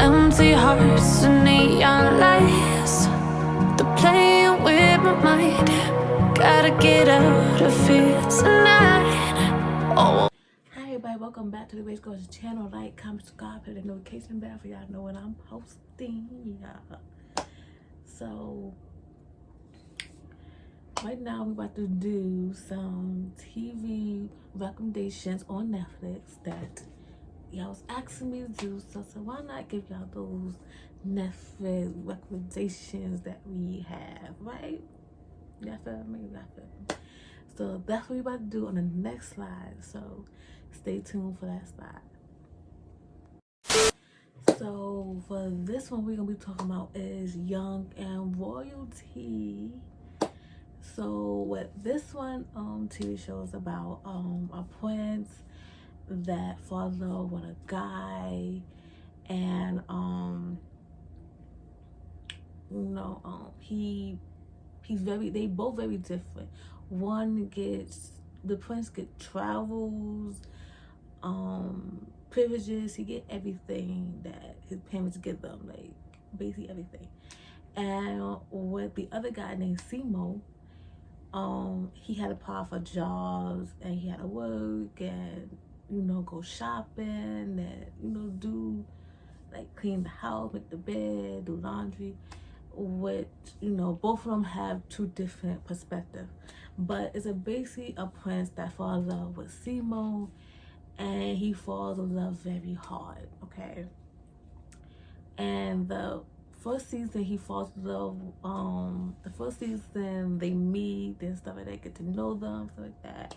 Empty hearts and neon lights, they're playing with my mind. Gotta get out of here tonight. Oh. Hi everybody, welcome back to the GraceGorgeous channel. Like, comment, subscribe, hit the notification bell for y'all know when I'm posting. So right now we're about to do some TV recommendations on Netflix that y'all was asking me to do. So why not give y'all those Netflix recommendations that we have, right? Y'all feel me? Y'all feel me? So that's what we're about to do on the next slide. So stay tuned for that slide. So for this one, we're gonna be talking about is Young and Royalty. So what this one TV show is about, a prince that falls in love with a guy, and they both very different. The prince get travels, privileges, he get everything that his parents give them, like basically everything. And with the other guy named Simo, he had apply for jobs and he had to work and go shopping and do like clean the house, make the bed, do laundry. Which both of them have two different perspectives, but it's basically a prince that falls in love with Simo, and he falls in love very hard, okay? And the first season he falls in love, the first season they meet and stuff like that, get to know them, stuff like that.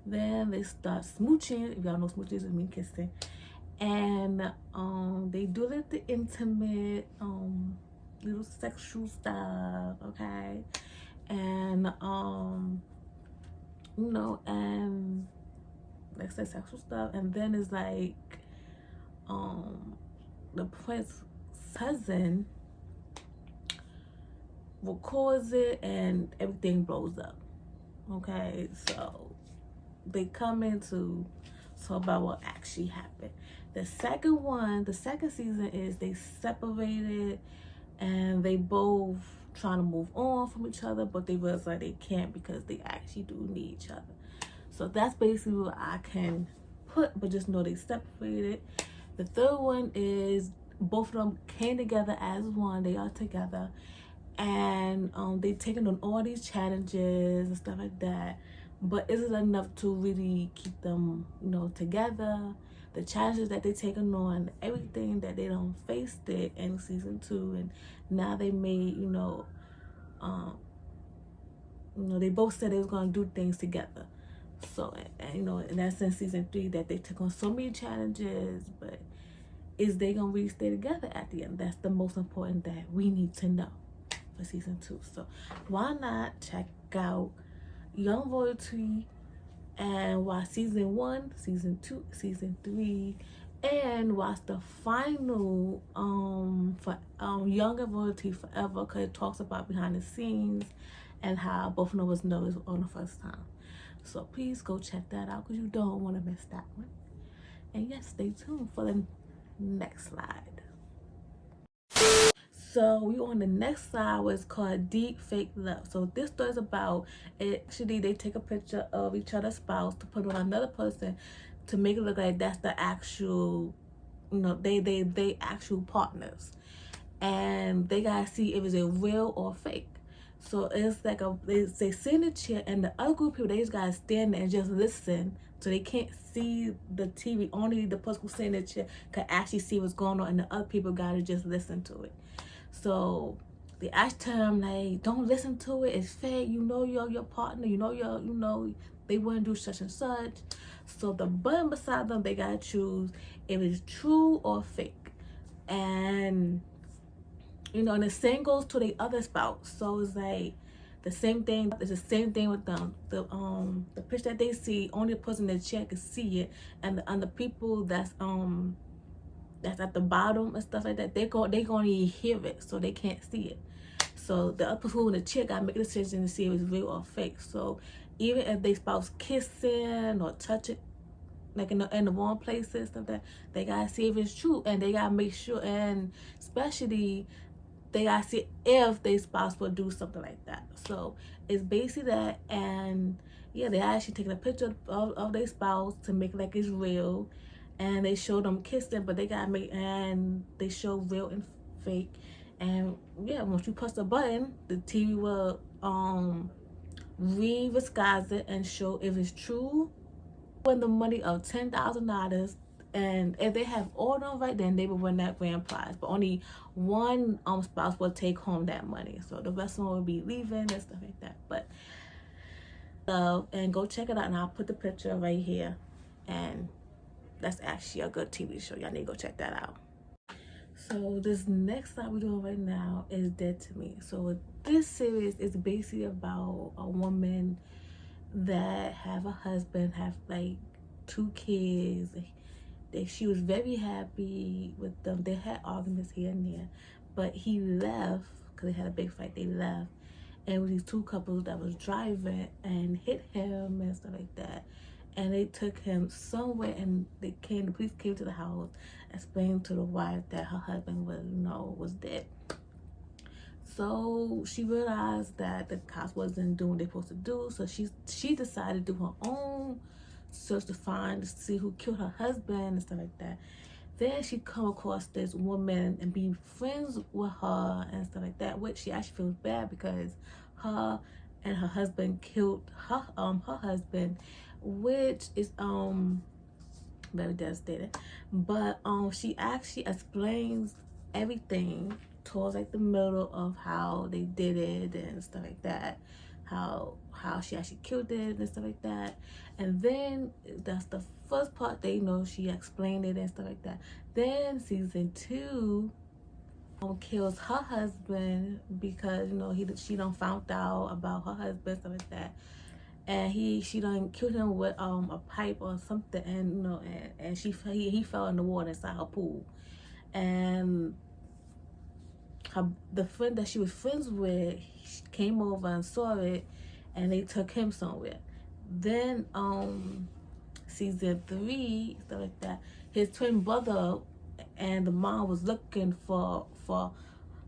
Then they start smooching. If y'all know smooching, it means kissing. And they do like the intimate little sexual stuff, okay? And and like I said, sexual stuff. And then it's like the prince's cousin records it and everything blows up, okay? So they come into talk about what actually happened. The second season is they separated and they both trying to move on from each other, but they realize like they can't because they actually do need each other. So that's basically what I can put, but just know they separated. The third one is both of them came together as one. They are together, and they taking on all these challenges and stuff like that. But is it enough to really keep them, together? The challenges that they taking on, everything that they don't faced it in season 2, and now they made, they both said they was gonna do things together. So, and that's in season 3 that they took on so many challenges, but is they gonna really stay together at the end? That's the most important that we need to know for season 2. So why not check out Young Royalty and watch season 1, season 2, season 3, and watch the final for Young and Royalty Forever, because it talks about behind the scenes and how both of us know it on the first time. So please go check that out because you don't want to miss that one. And yes, stay tuned for the next slide. So we on the next slide, was called Deep Fake Love. So this story is about, actually they take a picture of each other's spouse to put on another person to make it look like that's the actual, they actual partners, and they gotta see if it's a real or fake. So it's like they sit in the chair, and the other group of people, they just gotta stand there and just listen. So they can't see the TV. Only the person who's sitting in the chair can actually see what's going on, and the other people gotta just listen to it. So they ask them like, don't listen to it, it's fake, you're your partner, they wouldn't do such and such. So the button beside them, they gotta choose if it's true or fake. And and the same goes to the other spouse. So it's like the same thing. It's the same thing with them. The picture that they see, only the person in the chair can see it, and the people that's at the bottom and stuff like that, they're gonna hear it, so they can't see it. So the other person in the chair gotta make a decision to see if it's real or fake. So even if they spouse kissing or touch it, like in the wrong places, stuff that they gotta see if it's true, and they gotta make sure, and especially they gotta see if they spouse will do something like that. So it's basically that, and yeah, they actually taking a picture of their spouse to make it like it's real, and they show them kissing, but they gotta make, and they show real and fake, and yeah, once you press the button, the TV will re-disguise it and show if it's true. Win the money of $10,000, and if they have all done right, then they will win that grand prize. But only one spouse will take home that money, so the rest of them will be leaving and stuff like that. But and go check it out, and I'll put the picture right here. And that's actually a good TV show. Y'all need to go check that out. So this next side we're doing right now is Dead to Me. So this series is basically about a woman that have a husband, have like 2 kids. She was very happy with them. They had arguments here and there, but he left because they had a big fight. They left, and it was these 2 couples that was driving and hit him and stuff like that. And they took him somewhere, and the police came to the house, explained to the wife that her husband was dead. So she realized that the cops wasn't doing what they supposed to do. So she decided to do her own search to see who killed her husband and stuff like that. Then she come across this woman and be friends with her and stuff like that, which she actually feels bad because her and her husband killed her husband, which is very devastating. But she actually explains everything towards like the middle of how they did it and stuff like that, how she actually killed it and stuff like that. And then that's the first part. She explained it and stuff like that. Then season 2 kills her husband because she done found out about her husband, stuff like that, and she done killed him with a pipe or something, and and he fell in the water inside her pool, and the friend that she was friends with came over and saw it, and they took him somewhere. Then season 3, stuff like that, his twin brother and the mom was looking for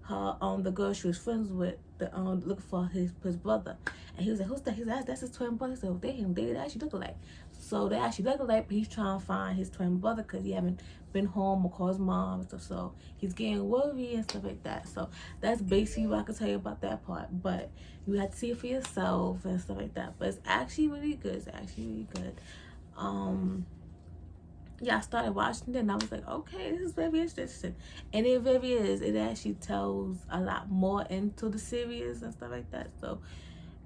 her the girl she was friends with, looking for his brother, and he was like, who's that? He's like, that's his twin brother. So they actually look alike. So they actually look alike, but he's trying to find his twin brother because he haven't been home or called his mom and stuff. So he's getting worried and stuff like that. So that's basically what I can tell you about that part. But you have to see it for yourself and stuff like that. But it's actually really good. It's actually really good. Yeah, I started watching it and I was like, okay, this is very interesting. And it really is. It actually tells a lot more into the series and stuff like that. So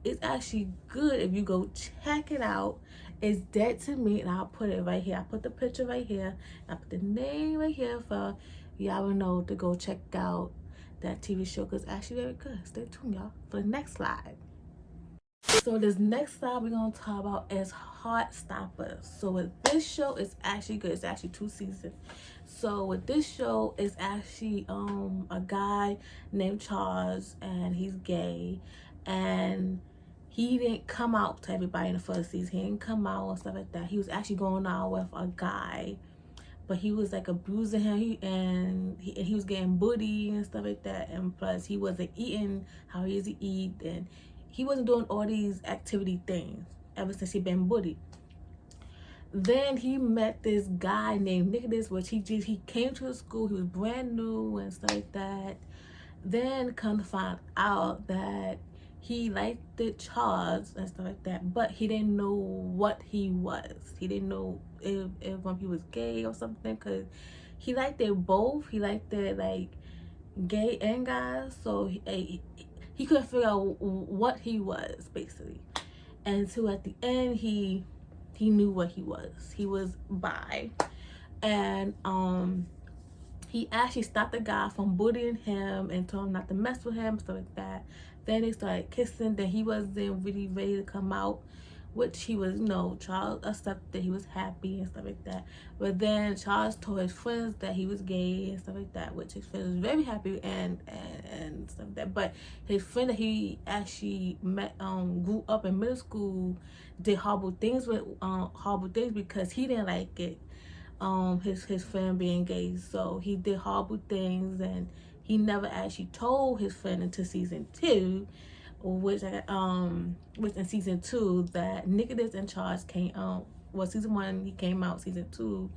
it's actually good if you go check it out. It's Dead to Me, and I'll put it right here. I put the picture right here. I put the name right here for y'all to know to go check out that TV show, because it's actually very good. Stay tuned, y'all, for the next slide. So this next slide we're going to talk about is Heartstoppers. So with this show, it's actually good. It's actually 2 seasons. So with this show, it's actually a guy named Charles, and he's gay, and he didn't come out to everybody in the first season. He didn't come out and stuff like that. He was actually going out with a guy, but he was like abusing him. He was getting bullied and stuff like that. And plus, he wasn't eating how he used to eat, and he wasn't doing all these activity things ever since he'd been bullied. Then he met this guy named Nicholas, which he came to the school. He was brand new and stuff like that. Then come to find out that he liked the Charles and stuff like that, but he didn't know what he was. He didn't know if he was gay or something, because he liked it both. He liked it like gay and guys, so he couldn't figure out what he was basically. And so at the end, he knew what he was. He was bi, and he actually stopped the guy from bullying him and told him not to mess with him, stuff like that. Then they started kissing. Then he wasn't really ready to come out which he was, you know, Charles accepted, he was happy and stuff like that. But then Charles told his friends that he was gay and stuff like that, which his friends was very happy and stuff like that. But his friend that he actually met, grew up in middle school, did horrible things because he didn't like it. His friend being gay, so he did horrible things, and he never actually told his friend until season 2, which in season 2 that Nicholas and Charles came out. Well, season 1 he came out. Season 2,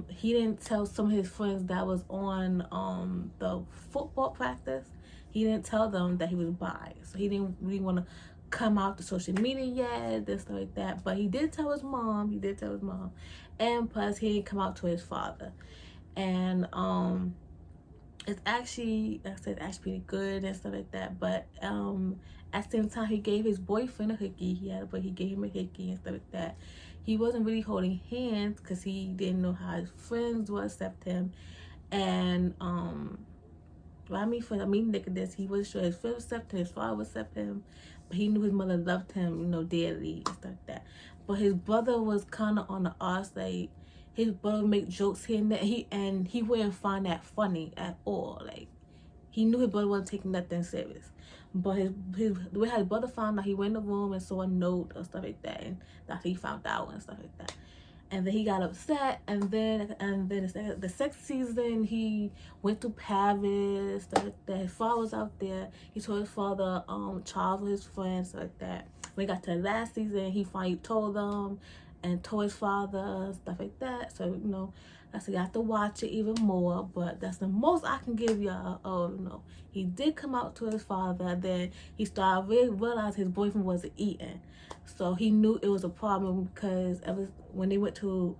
he didn't tell some of his friends that was on the football practice. He didn't tell them that he was bi, so he didn't really want to come out to social media yet and stuff like that. But he did tell his mom. And plus he didn't come out to his father. And it's actually, like I said, actually pretty good and stuff like that. But at the same time, he gave his boyfriend a hickey. He gave him a hickey and stuff like that. He wasn't really holding hands because he didn't know how his friends would accept him. And Nicholas, he wasn't sure his friends would accept him, his father would accept him, but he knew his mother loved him, you know, dearly and stuff like that. But his brother was kind of on the odd side. His brother would make jokes here and there, he wouldn't find that funny at all. Like, he knew his brother wasn't taking nothing serious. But the way his brother found out, he went in the room and saw a note or stuff like that, and that's how he found out and stuff like that. And then he got upset, and then the second season he went to Paris, stuff like that. His father was out there. He told his father, Charles was his friend, stuff like that. When he got to the last season, he finally told them and told his father, stuff like that. So, you know, I said you have to watch it even more, but that's the most I can give y'all. Oh, you know, he did come out to his father. Then he started realizing his boyfriend wasn't eating, so he knew it was a problem because when they went to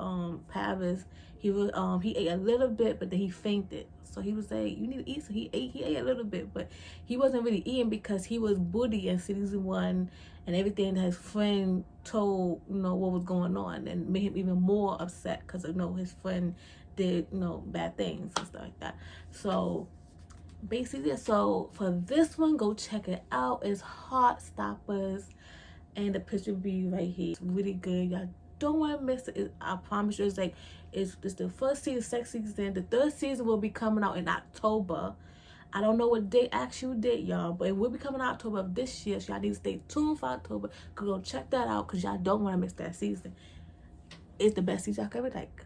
Paris, he ate a little bit, but then he fainted. So he was like, "You need to eat." So he ate a little bit, but he wasn't really eating because he was bullied in season 1, and everything that his friend told, you know, what was going on, and made him even more upset because, you know, his friend did, you know, bad things and stuff like that. So basically, so for this one, go check it out. It's Heartstoppers, and the picture be right here. It's really good. Y'all don't want to miss it. I promise you. It's like it's the first season, second season. The third season will be coming out in October. I don't know what actual date, y'all, but it will be coming out October of this year. So y'all need to stay tuned for October. Go check that out because y'all don't want to miss that season. It's the best season y'all could ever like.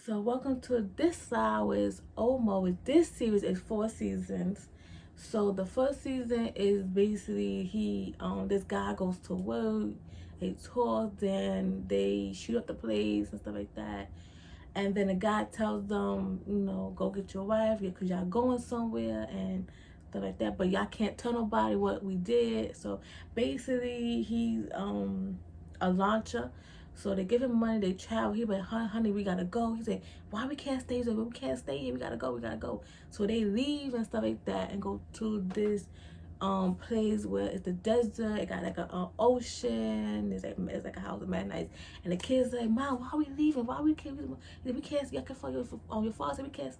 So welcome to This Side is Omo. This series is 4 seasons. So the first season is basically this guy goes to work, they talk, then they shoot up the place and stuff like that. And then the guy tells them, you know, go get your wife because y'all going somewhere and stuff like that. But y'all can't tell nobody what we did. So basically he's a launcher. So they give him money, they travel. He like, honey, we gotta go. He said, why we can't stay here? We can't stay here. We gotta go. So they leave and stuff like that and go to this place where it's the desert. It got like a ocean. It's like a house of mad nice. And the kids like, Mom, why are we leaving? Why we can't? We can't. Y'all can follow your father said we can't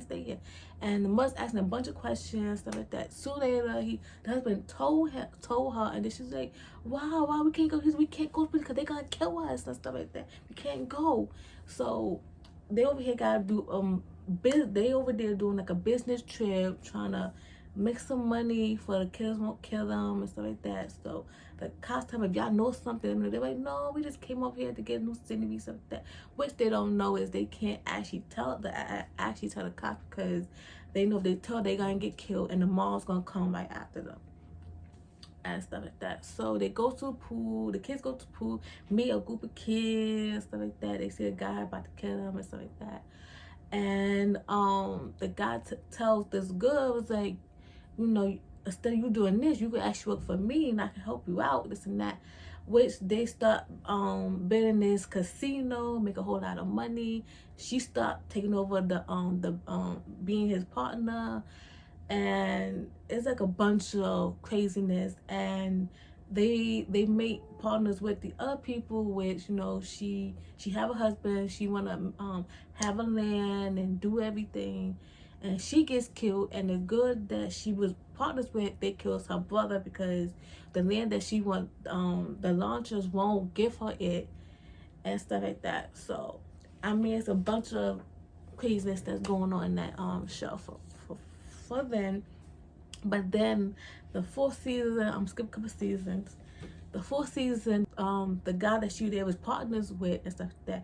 stay here. And the mother's asking a bunch of questions, stuff like that. Soon later, the husband told her, and then she's like, why we can't go? We can't go because they're gonna kill us and stuff like that. We can't go. So they over here gotta do they over there doing like a business trip, trying to make some money for the kids won't kill them and stuff like that. So the cops tell them, if y'all know something, they're like, no, we just came up here to get new scenery, stuff like that. Which they don't know is they can't actually tell the cops because they know if they tell, they're gonna get killed and the mom's gonna come right after them and stuff like that. So they go to the pool, the kids go to the pool, meet a group of kids, stuff like that. They see a guy about to kill them and stuff like that. And the guy tells this girl, was like, you know, instead of you doing this, you could actually work for me and I can help you out, this and that. Which they start building this casino, make a whole lot of money. She start taking over the being his partner, and it's like a bunch of craziness. And they make partners with the other people, which, you know, she have a husband, she wanna have a land and do everything, and she gets killed. And the girl that she was partners with, they kills her brother because the land that she want, the launchers won't give her it and stuff like that. So I mean, it's a bunch of craziness that's going on in that show for them. But then the fourth season, I'm skipping a couple seasons. The fourth season, the guy that she there was partners with and stuff like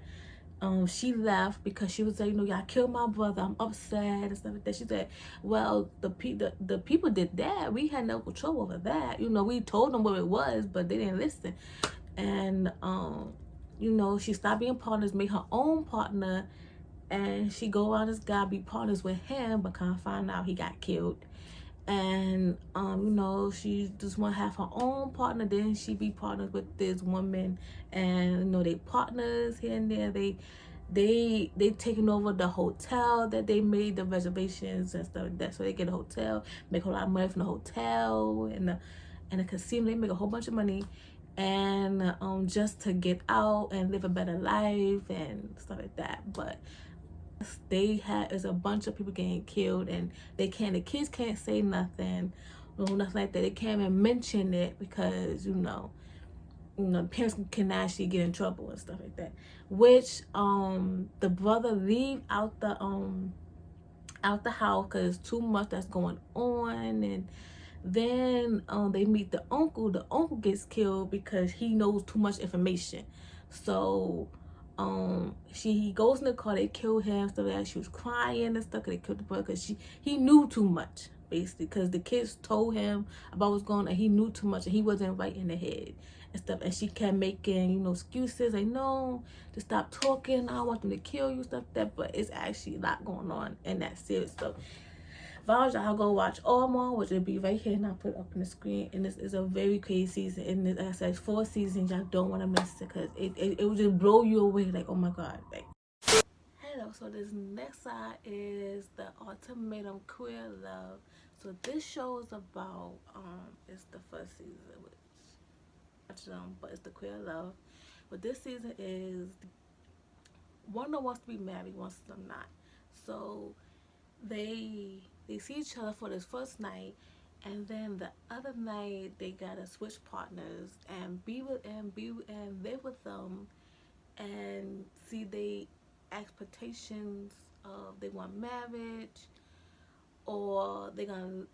that, she left because she was like, you know, y'all killed my brother. I'm upset and stuff like that. She said, well, the people did that. We had no control over that. You know, we told them what it was, but they didn't listen. And you know, she stopped being partners, made her own partner, and she go around this guy, be partners with him, but kind of find out he got killed. And you know, she just want to have her own partner. Then she be partners with this woman, and you know, they partners here and there. They taking over the hotel that they made the reservations and stuff like that, so they get a hotel, make a lot of money from the hotel and the casino. They make a whole bunch of money, and just to get out and live a better life and stuff like that. But they had is a bunch of people getting killed, and the kids can't say nothing, nothing like that. They can't even mention it because parents can actually get in trouble and stuff like that. Which the brother leave out the house because too much that's going on. And then they meet the uncle. The uncle gets killed because he knows too much information. So he goes in the car, they kill him, stuff like that. She was crying and stuff because they killed the brother because he knew too much, basically, because the kids told him about what's going on. He knew too much and he wasn't right in the head and stuff. And she kept making excuses like, no, just stop talking, I don't want them to kill you, stuff like that. But it's actually a lot going on in that series. So if I was y'all, go watch all more, which will be right here, and I'll put it up on the screen. And this is a very crazy season. And like I said, 4 seasons. Y'all don't want to miss it because it will just blow you away. Like, oh my God. Like, hello. So this next side is the Ultimatum Queer Love. So this show is about it's the first season, but it's the queer love. But this season is one of them wants to be married, one of them not. So they see each other for this first night, and then the other night they gotta switch partners and live with them, and see they expectations of they want marriage, or they're gonna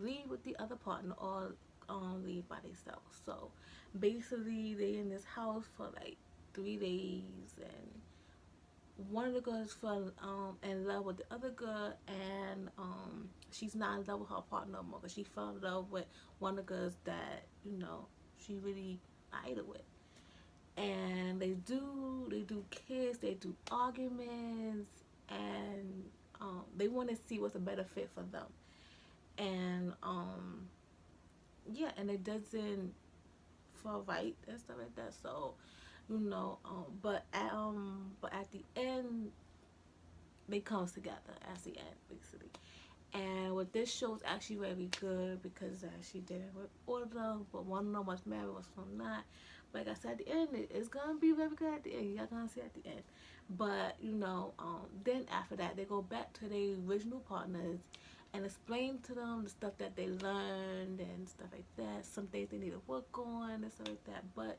leave with the other partner, or leave by themselves. So basically they in this house for like 3 days, and one of the girls fell in love with the other girl, and she's not in love with her partner no more because she fell in love with one of the girls that she really idol with. And they do kiss, they do arguments, and they want to see what's a better fit for them. And yeah, and it doesn't feel right and stuff like that. So but at the end they comes together at the end, basically. And what this show is actually very good because she did it with all of them, but one of them was married, was not. Like I said, at the end, it's gonna be very good at the end. Y'all gonna see at the end. But then after that, they go back to their original partners and explain to them the stuff that they learned and stuff like that. Some things they need to work on and stuff like that. But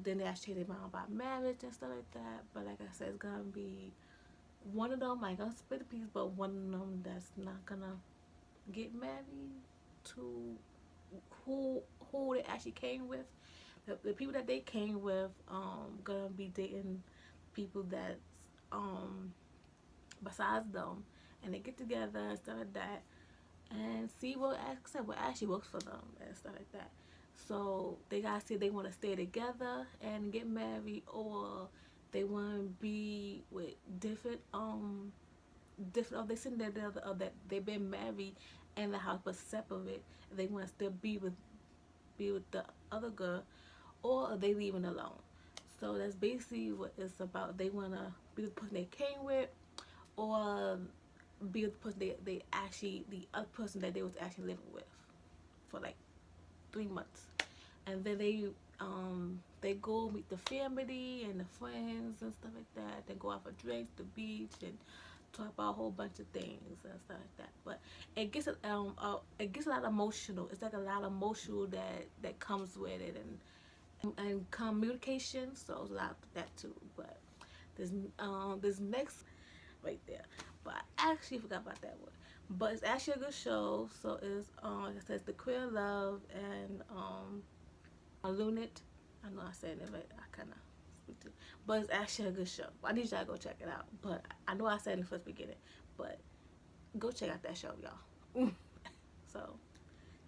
then they actually their mind about marriage and stuff like that. But like I said, it's gonna be one of them, like, gonna split a piece, but one of them that's not gonna get married to who they actually came with. The people that they came with gonna be dating people that's besides them, and they get together and stuff like that, and see what actually works for them and stuff like that. So they gotta see if they want to stay together and get married, or they want to be with different they sitting there that they've been married in the house but separate, and they want to still be with the other girl, or are they leaving alone. So that's basically what it's about. They want to be with the person they came with, or be with the person the other person that they was actually living with for like 3 months. And then they go meet the family and the friends and stuff like that. They go out for drinks, the beach, and talk about a whole bunch of things and stuff like that. But it gets a lot emotional. It's like a lot of emotional that comes with it, and communication. So it's a lot of that too. But this next right there. But I actually forgot about that one. But it's actually a good show. So it's like I said, it's the queer love and Lunit. I know I said it right. I kind of speak to, but it's actually a good show. I need y'all to go check it out. But I know I said in the first beginning, but go check out that show, y'all. So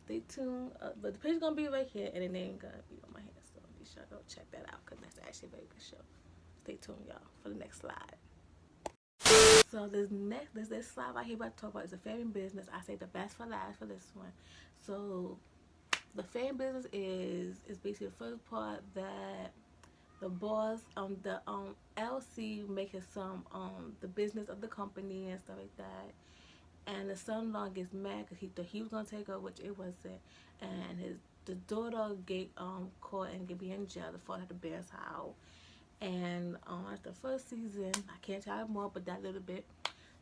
stay tuned. But the picture's gonna be right here, and it ain't gonna be on my hand. So be sure to go check that out because that's actually a very good show. Stay tuned, y'all, for the next slide. So this slide right here about to talk about is a family business. I say the best for last for this one. So the family business is basically the first part that the boss the LC making some the business of the company and stuff like that, and the son-in-law gets mad because he thought he was gonna take her, which it wasn't, and the daughter get caught and get be in jail. The father had to bear his house. And the first season, I can't tell you more, but that little bit.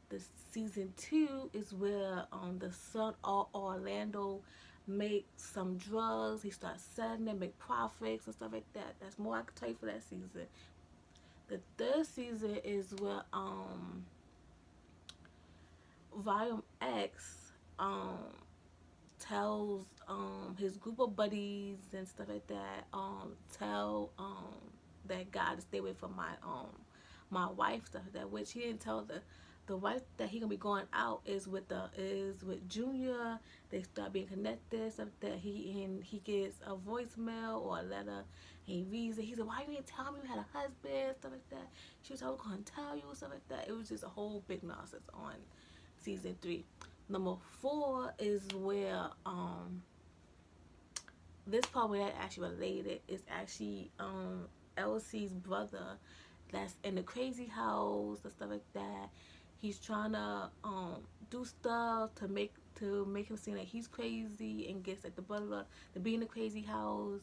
The season 2 is where the son of Orlando make some drugs. He starts selling them, make profits and stuff like that. That's more I can tell you for that season. The third season is where Volume X tells his group of buddies and stuff like that tell that guy to stay away from my wife, stuff like that, which he didn't tell the wife that he gonna be going out is with Junior. They start being connected, stuff like that. He gets a voicemail or a letter, and he reads it. He said, "Why you didn't tell me you had a husband?" Stuff like that. She was like, "I'm gonna tell you," stuff like that. It was just a whole big nonsense on season 3. Number 4 is where this part where that actually related is actually LC's brother that's in the crazy house and stuff like that. He's trying to do stuff to make him seem like he's crazy, and gets like the brother to be in the crazy house,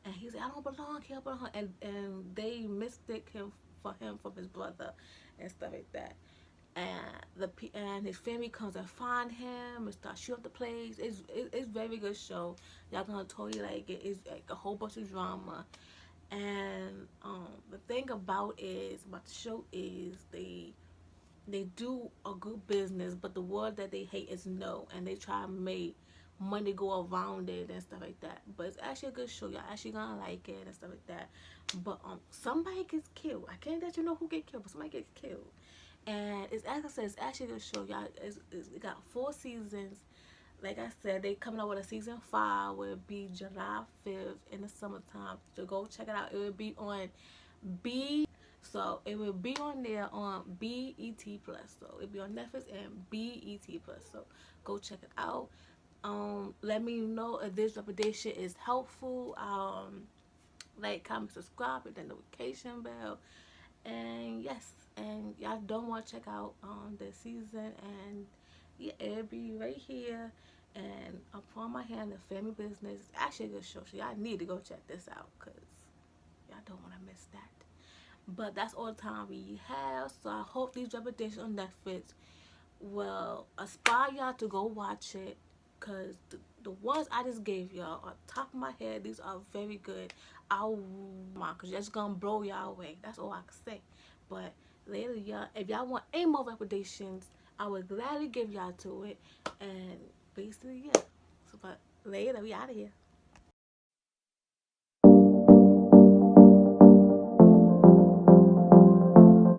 and he's like, "I don't belong here, and they mistake him from his brother and stuff like that. And his family comes and find him and start shooting up the place. It's very good show. Y'all gonna totally like it. It's like a whole bunch of drama. And the thing about the show is they do a good business, but the word that they hate is no, and they try to make money go around it and stuff like that. But it's actually a good show. Y'all actually gonna like it and stuff like that. But somebody gets killed. I can't let you know who get killed, but somebody gets killed. And it's, as I said, it's actually a good show, y'all. It got 4 seasons. Like I said, they coming out with a season 5, will be July 5th in the summertime. So go check it out. It will be on so it will be on there on BET Plus. So it'll be on Netflix and BET Plus. So go check it out. Let me know if this recommendation is helpful. Like, comment, subscribe, hit the notification bell. And yes, and y'all don't want to check out the season, and yeah, it'll be right here. And upon my hand, the family business is actually a good show, so y'all need to go check this out because y'all don't want to miss that. But that's all the time we have, so I hope these recommendations on Netflix will inspire y'all to go watch it, because the ones I just gave y'all on top of my head, these are very good. Because that's gonna blow y'all away. That's all I can say. But later, y'all, if y'all want any more recommendations, I would gladly give y'all to it. And basically, yeah. So, but later, we out of here.